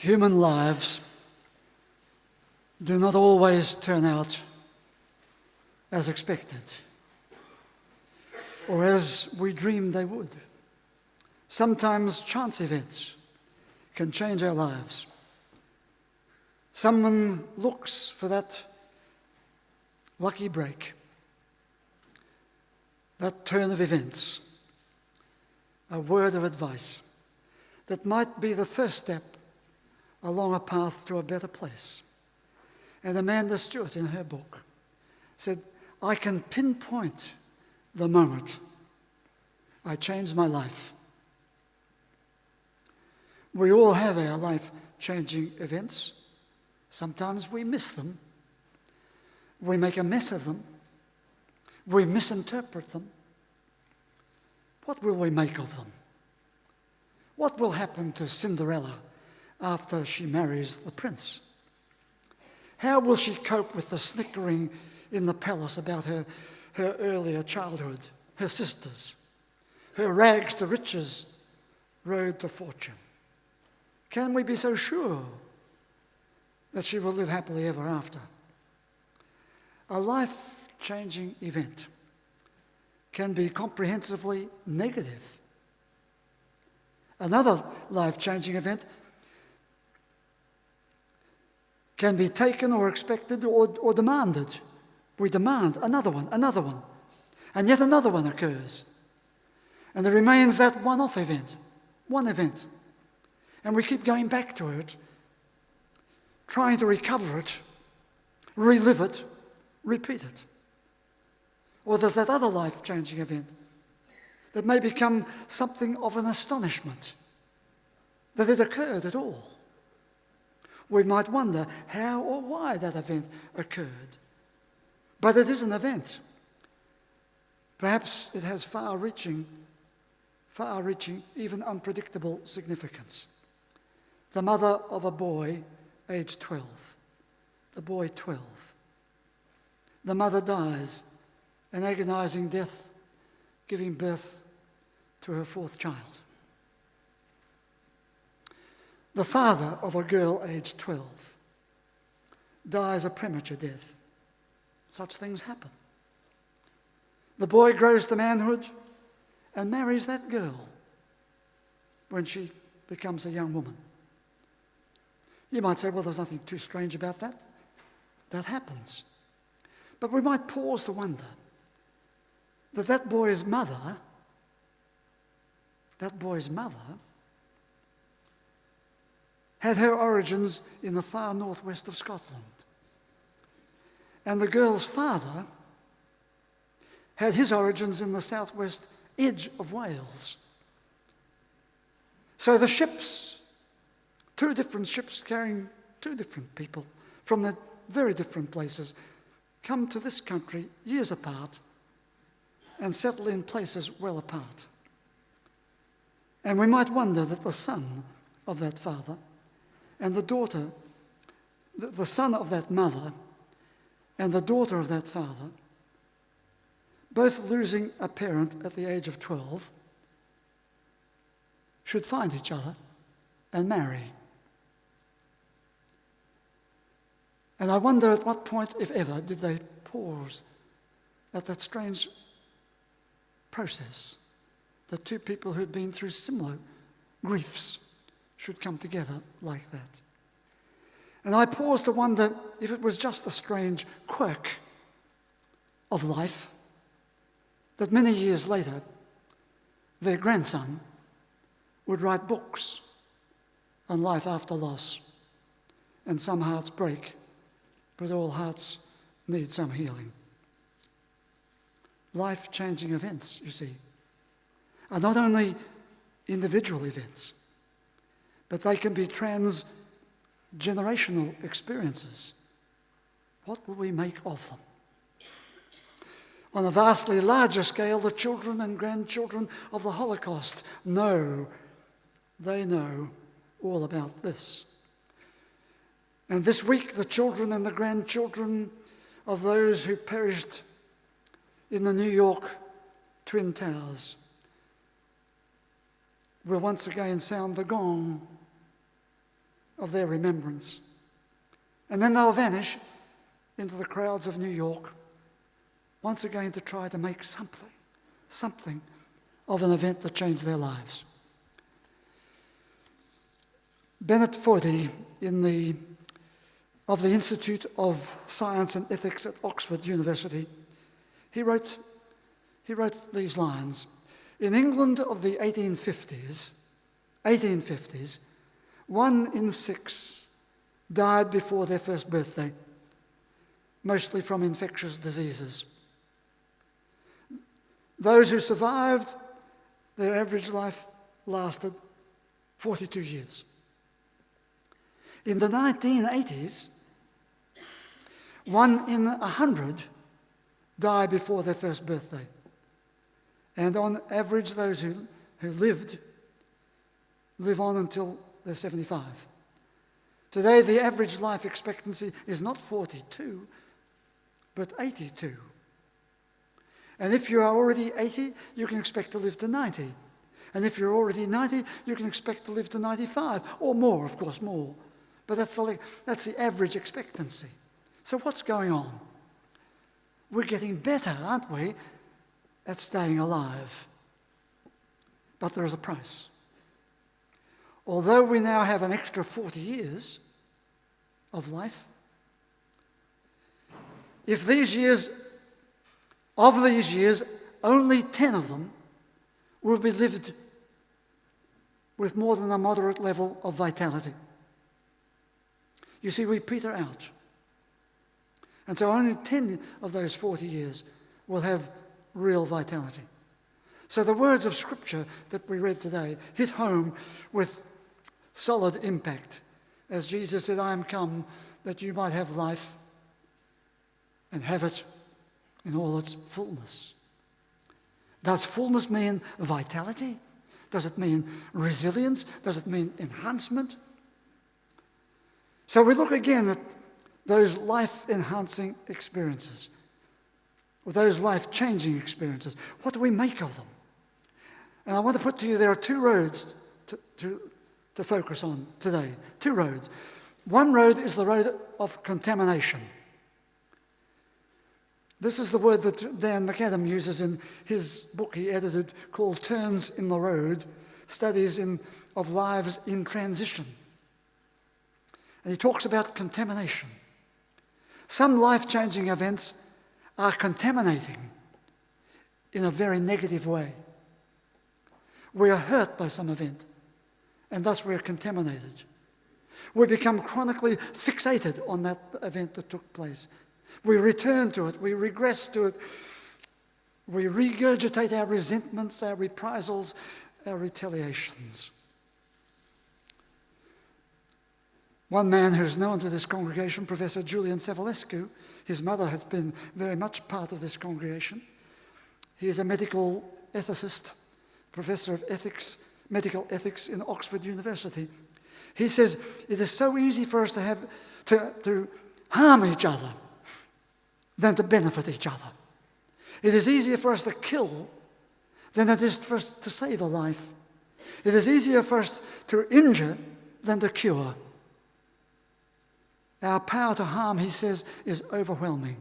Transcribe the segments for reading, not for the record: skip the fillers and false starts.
Human lives do not always turn out as expected or as we dreamed they would. Sometimes chance events can change our lives. Someone looks for that lucky break, that turn of events, a word of advice that might be the first step along a path to a better place. And Amanda Stewart, in her book, said, I can pinpoint the moment I changed my life. We all have our life-changing events. Sometimes we miss them. We make a mess of them. We misinterpret them. What will we make of them? What will happen to Cinderella after she marries the prince? How will she cope with the snickering in the palace about her earlier childhood, her sisters, her rags to riches, road to fortune? Can we be so sure that she will live happily ever after? A life-changing event can be comprehensively negative. Another life-changing event can be taken or expected or demanded. We demand another one, and yet another one occurs. And there remains that one-off event, one event. And we keep going back to it, trying to recover it, relive it, repeat it. Or there's that other life-changing event that may become something of an astonishment that it occurred at all. We might wonder how or why that event occurred. But it is an event. Perhaps it has far-reaching, even unpredictable significance. The mother of a boy aged 12. The boy 12. The mother dies an agonizing death, giving birth to her fourth child. The father of a girl aged 12 dies a premature death. Such things happen. The boy grows to manhood and marries that girl when she becomes a young woman. You might say, well, there's nothing too strange about that. That happens. But we might pause to wonder that boy's mother had her origins in the far northwest of Scotland. And the girl's father had his origins in the southwest edge of Wales. So the ships, two different ships carrying two different people from the very different places, come to this country years apart and settle in places well apart. And we might wonder that the son of that father and the daughter, the son of that mother and the daughter of that father, both losing a parent at the age of 12, should find each other and marry. And I wonder at what point, if ever, did they pause at that strange process that two people who'd been through similar griefs should come together like that. And I pause to wonder if it was just a strange quirk of life that many years later their grandson would write books on life after loss. And some hearts break, but all hearts need some healing. Life-changing events, you see, are not only individual events, but they can be trans-generational experiences. What will we make of them? On a vastly larger scale, the children and grandchildren of the Holocaust know all about this. And this week, the children and the grandchildren of those who perished in the New York Twin Towers will once again sound the gong of their remembrance. And then they'll vanish into the crowds of New York, once again to try to make something of an event that changed their lives. Bennett Foddy, of the Institute of Science and Ethics at Oxford University, he wrote these lines. In England of the 1850s, 1 in 6 died before their first birthday, mostly from infectious diseases. Those who survived, their average life lasted 42 years. In the 1980s, 1 in 100 die before their first birthday. And on average, those who live on until they're 75. Today, the average life expectancy is not 42, but 82. And if you are already 80, you can expect to live to 90. And if you're already 90, you can expect to live to 95, or more, of course, more. But that's the average expectancy. So what's going on? We're getting better, aren't we, at staying alive? But there is a price. Although we now have an extra 40 years of life, if of these years, only 10 of them will be lived with more than a moderate level of vitality. You see, we peter out. And so only 10 of those 40 years will have real vitality. So the words of Scripture that we read today hit home with solid impact. As Jesus said, I am come that you might have life and have it in all its fullness. Does fullness mean vitality? Does it mean resilience? Does it mean enhancement? So we look again at those life-enhancing experiences, or those life-changing experiences. What do we make of them? And I want to put to you, there are 2 roads to focus on today. 2 roads. One road is the road of contamination. This is the word that Dan Macnab uses in his book he edited called Turns in the Road, Studies of Lives in Transition. And he talks about contamination. Some life-changing events are contaminating in a very negative way. We are hurt by some event, and thus we are contaminated. We become chronically fixated on that event that took place. We return to it, we regress to it, we regurgitate our resentments, our reprisals, our retaliations. One man who's known to this congregation, Professor Julian Savulescu, his mother has been very much part of this congregation. He is a medical ethicist, professor of ethics, medical ethics in Oxford University. He says it is so easy for us to harm each other than to benefit each other. It is easier for us to kill than it is for us to save a life. It is easier for us to injure than to cure. Our power to harm, he says, is overwhelming.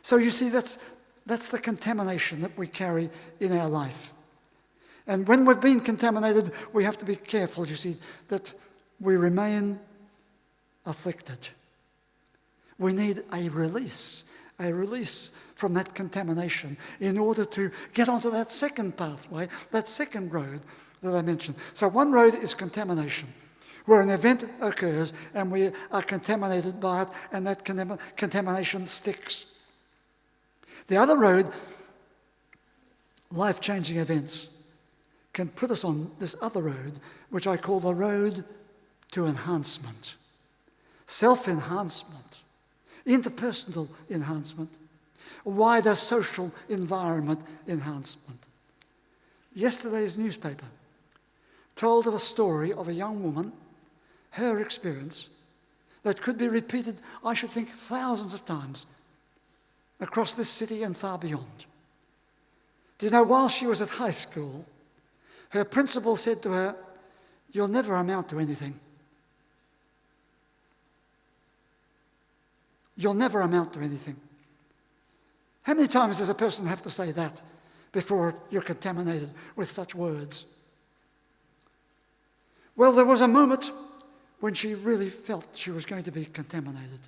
So you see, that's the contamination that we carry in our life. And when we've been contaminated, we have to be careful, you see, that we remain afflicted. We need a release from that contamination in order to get onto that second pathway, that second road that I mentioned. So one road is contamination, where an event occurs and we are contaminated by it, and that contamination sticks. The other road, life-changing events, can put us on this other road, which I call the road to enhancement. Self-enhancement, interpersonal enhancement, wider social environment enhancement. Yesterday's newspaper told of a story of a young woman, her experience, that could be repeated, I should think, thousands of times across this city and far beyond. Do you know, while she was at high school, her principal said to her, "You'll never amount to anything. you'll never amount to anything. How many times does a person have to say that before you're contaminated with such words? Well, there was a moment when she really felt she was going to be contaminated.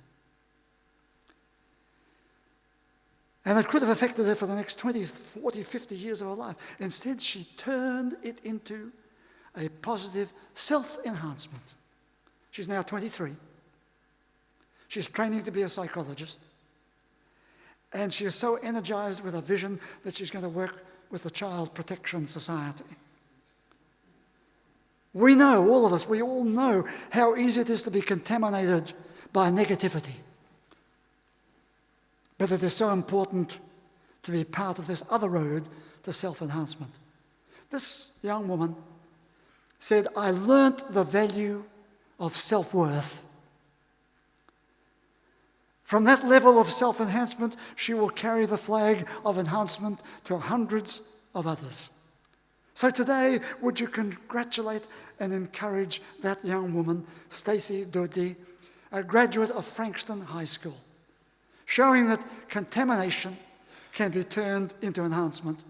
And it could have affected her for the next 20, 40, 50 years of her life. Instead, she turned it into a positive self-enhancement. She's now 23. She's training to be a psychologist. And she is so energized with a vision that she's going to work with the Child Protection Society. We know, all of us, we all know how easy it is to be contaminated by negativity. But it is so important to be part of this other road to self-enhancement. This young woman said, I learnt the value of self-worth. From that level of self-enhancement, she will carry the flag of enhancement to hundreds of others. So today, would you congratulate and encourage that young woman, Stacey Doty, a graduate of Frankston High School, showing that contamination can be turned into enhancement.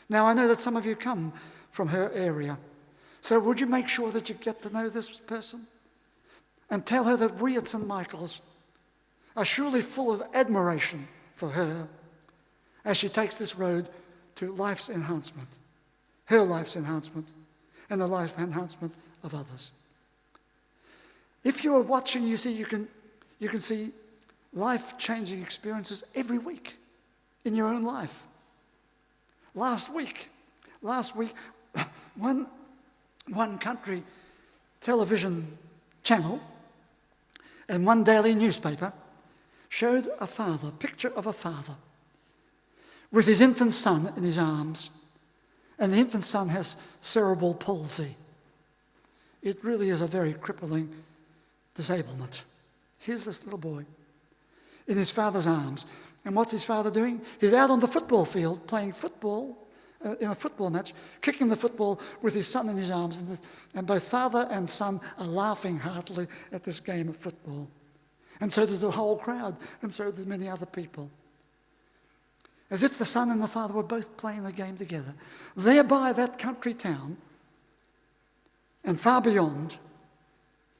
Now, I know that some of you come from her area, so would you make sure that you get to know this person and tell her that we at St. Michael's are surely full of admiration for her as she takes this road to life's enhancement, her life's enhancement, and the life enhancement of others. If you're watching, you can see life-changing experiences every week in your own life. Last week, one country television channel and one daily newspaper showed a picture of a father with his infant son in his arms. And the infant son has cerebral palsy. It really is a very crippling disablement. Here's this little boy in his father's arms. And what's his father doing? He's out on the football field playing football in a football match, kicking the football with his son in his arms. And both father and son are laughing heartily at this game of football. And so did the whole crowd, and so did many other people. As if the son and the father were both playing the game together. Thereby, that country town, and far beyond,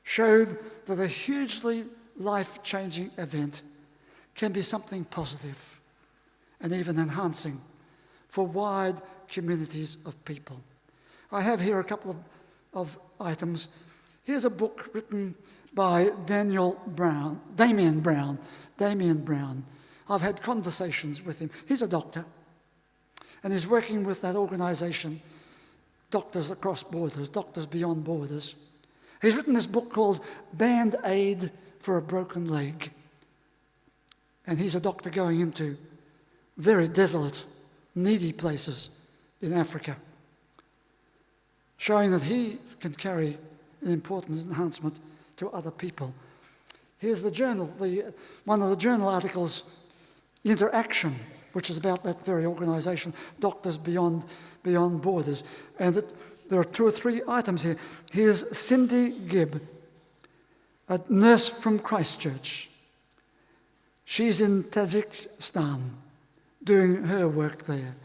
showed that a hugely life-changing event can be something positive and even enhancing for wide communities of people. I have here a couple of items. Here's a book written by Damien Brown. I've had conversations with him. He's a doctor, and he's working with that organisation, Doctors Across Borders, Doctors Beyond Borders. He's written this book called Band-Aid for a Broken Leg. And he's a doctor going into very desolate, needy places in Africa, showing that he can carry an important enhancement to other people. Here's the journal, one of the journal articles, Interaction, which is about that very organisation, Doctors Beyond Borders. And there are 2 or 3 items here. Here's Cindy Gibb, a nurse from Christchurch. She's in Tajikistan doing her work there.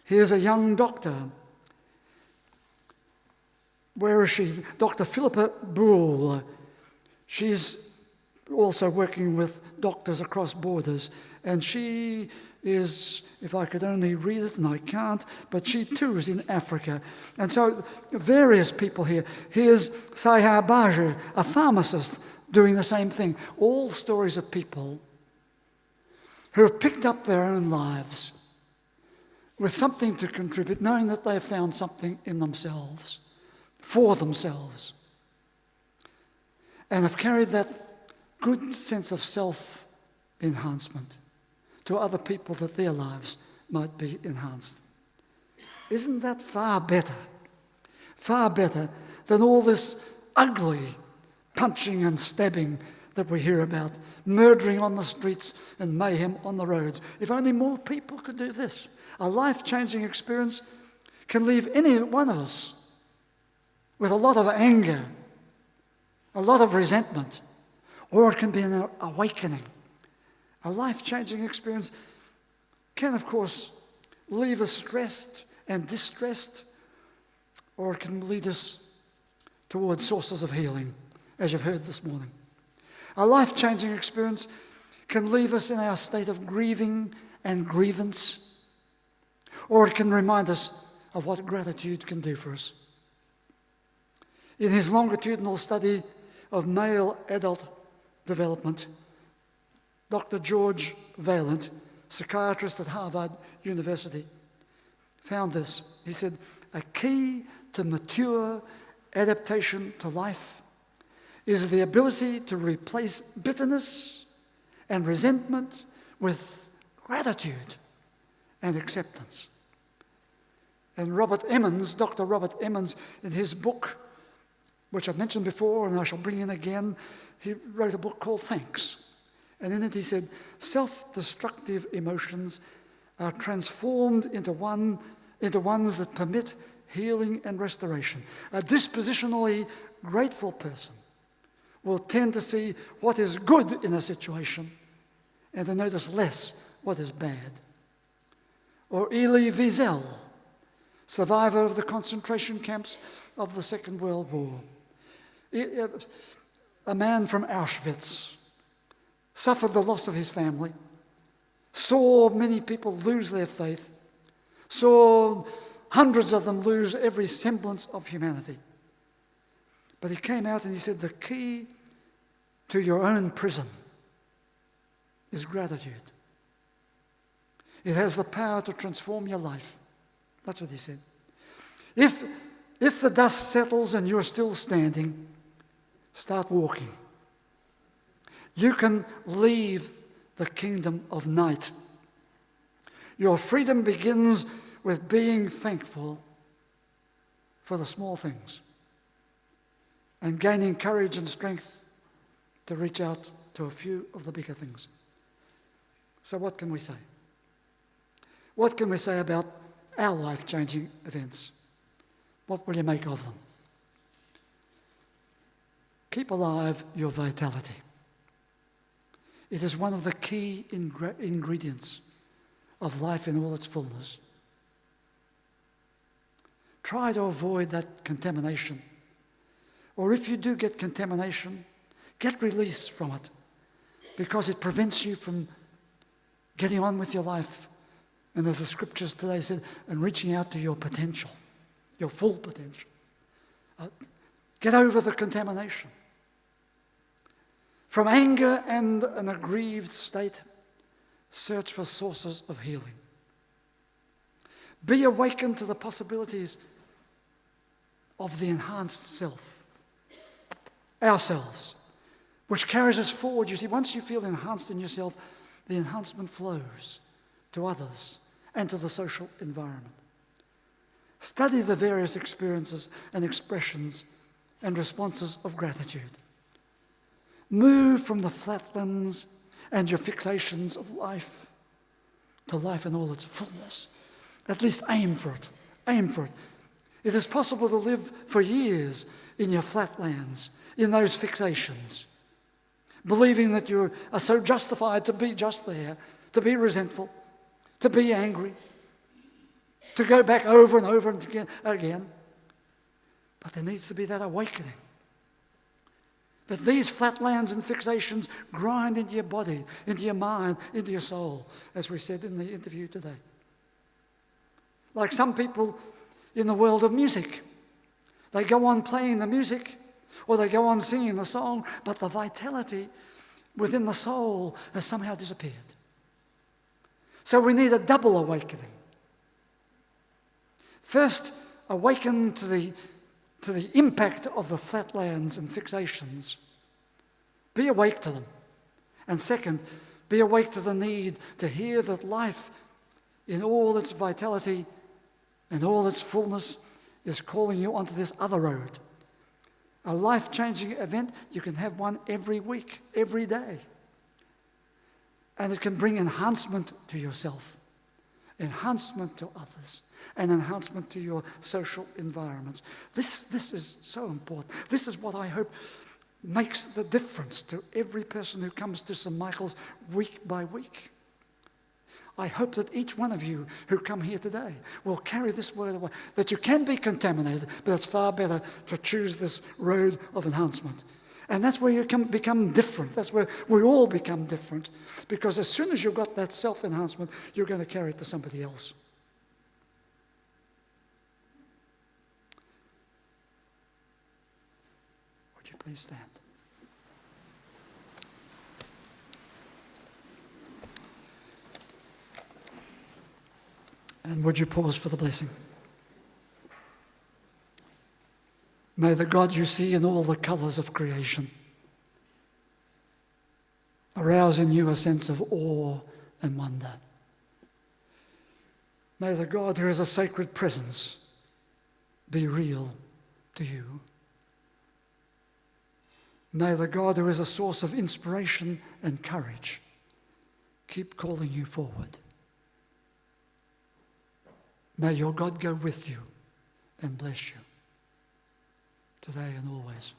Here's a young doctor. Where is she? Dr. Philippa Bull. She's also working with Doctors Across Borders. And she is, if I could only read it, and I can't, but she too is in Africa. And so various people here. Here's Sahar Bajir, a pharmacist, doing the same thing. All stories of people who have picked up their own lives with something to contribute, knowing that they have found something in themselves, for themselves, and have carried that good sense of self-enhancement to other people that their lives might be enhanced. Isn't that far better than all this ugly punching and stabbing that we hear about, murdering on the streets and mayhem on the roads? If only more people could do this. A life-changing experience can leave any one of us with a lot of anger, a lot of resentment, or it can be an awakening A life-changing experience can, of course, leave us stressed and distressed, or it can lead us towards sources of healing, as you've heard this morning. A life-changing experience can leave us in our state of grieving and grievance, or it can remind us of what gratitude can do for us. In his longitudinal study of male adult development, Dr. George Vaillant, psychiatrist at Harvard University, found this. He said, a key to mature adaptation to life is the ability to replace bitterness and resentment with gratitude and acceptance. And Dr. Robert Emmons, in his book, which I've mentioned before and I shall bring in again, he wrote a book called Thanks. And in it he said, self-destructive emotions are transformed into ones that permit healing and restoration. A dispositionally grateful person will tend to see what is good in a situation and to notice less what is bad. Or Elie Wiesel, survivor of the concentration camps of the Second World War, a man from Auschwitz, suffered the loss of his family, saw many people lose their faith, saw hundreds of them lose every semblance of humanity. But he came out and he said, the key to your own prison is gratitude. It has the power to transform your life. That's what he said. If the dust settles and you're still standing, start walking. You can leave the kingdom of night. Your freedom begins with being thankful for the small things and gaining courage and strength to reach out to a few of the bigger things. So what can we say? What can we say about our life-changing events? What will you make of them? Keep alive your vitality. It is one of the key ingredients of life in all its fullness. Try to avoid that contamination. Or if you do get contamination, get release from it, because it prevents you from getting on with your life. And as the scriptures today said, and reaching out to your potential, your full potential. Get over the contamination. From anger and an aggrieved state, search for sources of healing. Be awakened to the possibilities of the enhanced self, ourselves, which carries us forward. You see, once you feel enhanced in yourself, the enhancement flows to others and to the social environment. Study the various experiences and expressions and responses of gratitude. Move from the flatlands and your fixations of life to life in all its fullness. At least aim for it. Aim for it. It is possible to live for years in your flatlands, in those fixations, believing that you are so justified to be just there, to be resentful, to be angry, to go back over and over again. But there needs to be that awakening. That these flatlands and fixations grind into your body, into your mind, into your soul, as we said in the interview today. Like some people in the world of music. They go on playing the music, or they go on singing the song, but the vitality within the soul has somehow disappeared. So we need a double awakening. First, awaken to the impact of the flatlands and fixations. Be awake to them. And second, be awake to the need to hear that life in all its vitality and all its fullness is calling you onto this other road. A life-changing event, you can have one every week, every day. And it can bring enhancement to yourself, enhancement to others, and enhancement to your social environments. This is so important. This is what I hope makes the difference to every person who comes to St. Michael's week by week. I hope that each one of you who come here today will carry this word away, that you can be contaminated, but it's far better to choose this road of enhancement. And that's where you can become different. That's where we all become different. Because as soon as you've got that self-enhancement, you're going to carry it to somebody else. Would you please stand? And would you pause for the blessing? May the God you see in all the colours of creation arouse in you a sense of awe and wonder. May the God who is a sacred presence be real to you. May the God who is a source of inspiration and courage keep calling you forward. May your God go with you and bless you today and always.